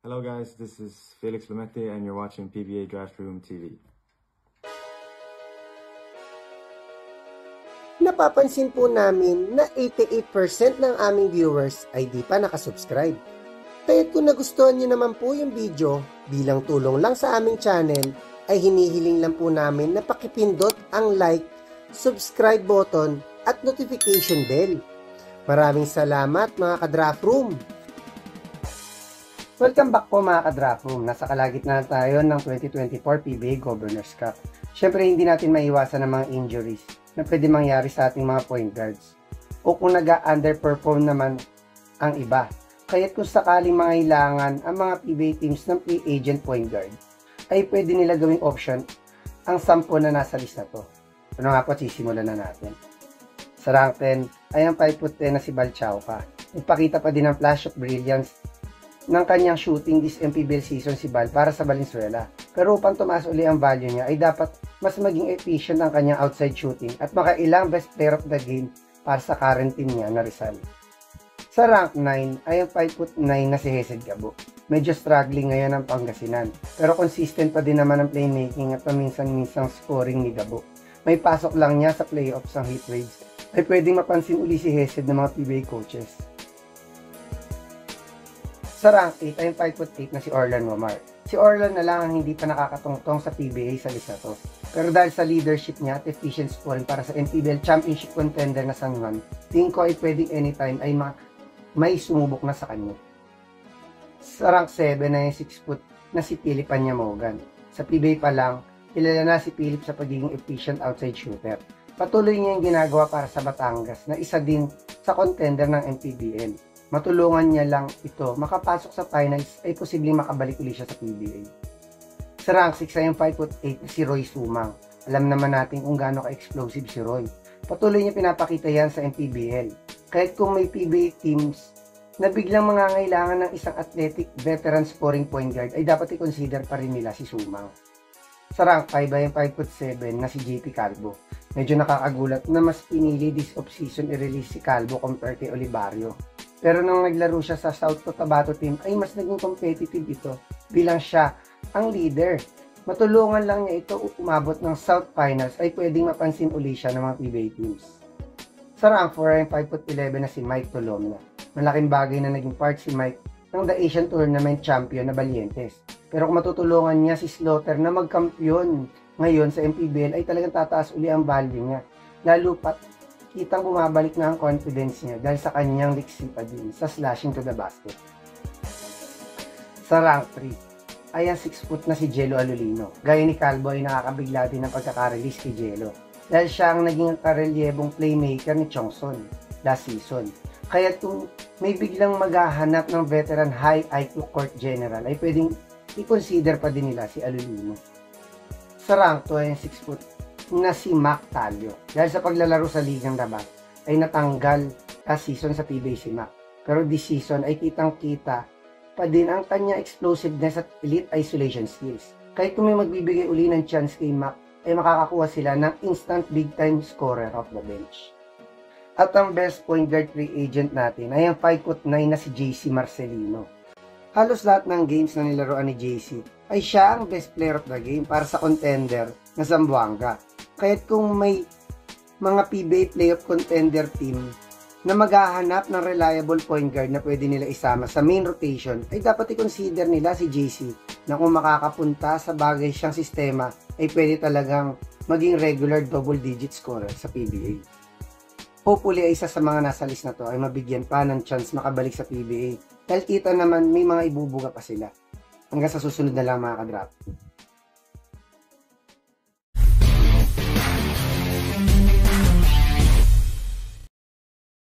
Hello guys, this is Felix Lumete and you're watching PBA Draft Room TV. Napapansin po namin na 88% ng aming viewers ay di pa nakasubscribe. Kaya kung nagustuhan nyo naman po yung video, bilang tulong lang sa aming channel, ay hinihiling lang po namin na pakipindot ang like, subscribe button at notification bell. Maraming salamat mga ka-Draft Room! Welcome back po mga ka-Draft Room. Nasa kalagitnaan tayo ng 2024 PBA Governors Cup. Siyempre hindi natin maiwasan ng mga injuries na pwede mangyari sa ating mga point guards o kung nag-underperform naman ang iba. Kaya't kung sakaling mangailangan ang mga PBA teams ng free agent point guard, ay pwede nila gawing option ang 10 na nasa list na to. Ano nga po, sisimulan na natin. Sa rank 10 ay ang 5'10" na si Bal Chauca. Nagpakita pa din ng flash of brilliance ng kanyang shooting this MPBL season si Bal para sa Valenzuela. Pero upang tumaas uli ang value niya ay dapat mas maging efficient ang kanyang outside shooting at makailang best player of the game para sa current team niya na Rizal. Sa rank 9 ay ang 5'9" na si Hesed Gabo. Medyo struggling ngayon ang Pangasinan pero consistent pa din naman ang playmaking at paminsan-minsang scoring ni Gabo. May pasok lang niya sa playoffs ang hit rates ay pwedeng mapansin uli si Hesed ng mga PBA coaches. Sa rank 8 ay 5'8" na si Orlan Wamar. Si Orlan na lang ang hindi pa nakakatungtong sa PBA sa list na to. Pero dahil sa leadership niya at efficient scoring para sa MPBL Championship contender na San Juan, tingin ko ay pwedeng anytime ay may sumubok na sa kanya. Sa rank 7 ay 6' na si Philip Anyamogan. Sa PBA pa lang, kilala na si Philip sa pagiging efficient outside shooter. Patuloy niya yung ginagawa para sa Batangas na isa din sa contender ng MPBL. Matulungan niya lang ito makapasok sa finals ay posibleng makabalik ulit siya sa PBA. Sa rank 6 ay yung 5'8" si Roy Sumang. Alam naman natin kung gaano ka-explosive si Roy. Patuloy niya pinapakita yan sa MPBL. Kahit kung may PBA teams na biglang mangangailangan ng isang athletic veteran scoring point guard ay dapat i-consider pa rin nila si Sumang. Sa rank 5 ay yung 5'7" na si JP Calvo. Medyo nakakagulat na mas pinili this off-season i-release si Calvo compared kay Olivario. Pero nung naglaro siya sa South Cotabato team ay mas naging competitive ito bilang siya ang leader. Matulungan lang niya ito umabot ng South Finals ay pwedeng mapansin uli siya ng mga PBA teams. Sa rank 4 ay 5'11" na si Mike Tolomna. Malaking bagay na naging part si Mike ng The Asian Tournament champion na Valientes. Pero kung matutulungan niya si Slaughter na magkampiyon ngayon sa MPBL ay talagang tataas uli ang value niya. Lalo pat kitang bumabalik na ang confidence niya dahil sa kanyang liksi pa din sa slashing to the basket. Sa rank 3 ay ang 6' na si Jello Alolino. Gaya ni Calvo ay nakakabigla din ang pagkaka-release kay Jello dahil siya ang naging karelyebong playmaker ni Chongson last season. Kaya kung may biglang maghahanap ng veteran high IQ court general ay pwedeng i-consider pa din nila si Alolino. Sa rank 2 ay ang 6' na si Mac Talio. Dahil sa paglalaro sa Ligang Rabat ay natanggal last season sa PBA si Mac. Pero this season ay kitang-kita pa din ang kanya explosiveness at elite isolation skills. Kahit kung may magbibigay uli ng chance kay Mac ay makakakuha sila ng instant big time scorer off the bench. At ang best point guard free agent natin ay ang 5'9" na si JC Marcelino. Halos lahat ng games na nilaroan ni JC ay siya ang best player of the game para sa contender na Zamboanga. Kaya't kung may mga PBA playoff contender team na maghahanap ng reliable point guard na pwede nila isama sa main rotation, ay dapat i-consider nila si JC na kung makakapunta sa bagay siyang sistema ay pwede talagang maging regular double-digit scorer sa PBA. Hopefully ay isa sa mga nasa list na to ay mabigyan pa ng chance makabalik sa PBA dahil kita naman may mga ibubuga pa sila. Hanggang sa susunod na lang mga ka-draft.